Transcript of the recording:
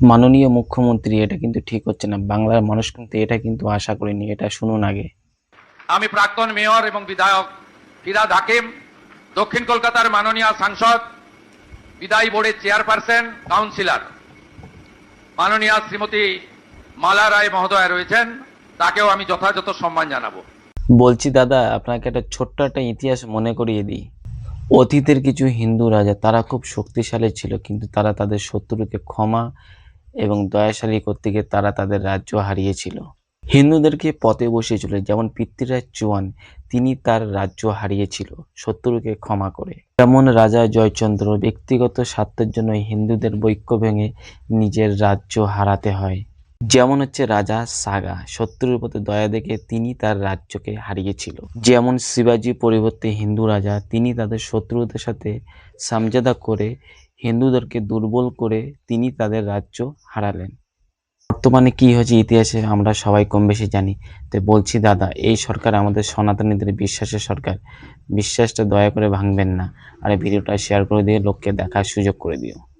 মাননীয় মুখ্যমন্ত্রী, এটা কিন্তু ঠিক হচ্ছে না। বাংলার মানুষ কিন্তু এটা কিন্তু আশা করেনি। এটা শুনুন আগে। আমি প্রাক্তন মেয়র এবং বিধায়ক ফিরহাদ হাকিম, দক্ষিণ কলকাতার মাননীয় সাংসদ, বিদায়ী বোর্ডের চেয়ারপারসন, কাউন্সিলর মাননীয় শ্রীমতী মালা রায় মহোদয় রয়েছেন, তাকেও আমি যথাযথ সম্মান জানাবো। বলছি দাদা, আপনাকে একটা ছোট্ট একটা ইতিহাস মনে করিয়ে দিই। অতীতের কিছু হিন্দু রাজা, তারা খুব শক্তিশালী ছিল, কিন্তু তারা তাদের শত্রুকে ক্ষমা এবং দয়াশালী করতে গিয়ে তারা তাদের রাজ্য হারিয়েছিল। হিন্দুদেরকে পথে বসিয়েছিল, যেমন পৃথ্বীরাজ চৌহান, তিনি তার রাজ্য হারিয়েছিল শত্রুকে ক্ষমা করে। যেমন রাজা জয়চন্দ্র ব্যক্তিগত স্বার্থের জন্য হিন্দুদের বৈক্য ভেঙে নিজের রাজ্য হারাতে হয়। যেমন হচ্ছে রাজা সাগা, শত্রুর প্রতি দয়া দেখে তিনি তার রাজ্যকে হারিয়েছিল। যেমন শিবাজি পরিবর্তে হিন্দু রাজা, তিনি তাদের শত্রুদের সাথে সামঝাদা করে হিন্দুদেরকে দুর্বল করে তিনি তাদের রাজ্য হারালেন। বর্তমানে কি হয়েছে ইতিহাসে আমরা সবাই কম বেশি জানি। তো বলছি দাদা, এই সরকার আমাদের সনাতনীদের বিশ্বাসের সরকার। বিশ্বাসটা দয়া করে ভাঙবেন না। আর ভিডিওটা শেয়ার করে দিয়ে লোককে দেখার সুযোগ করে দিও।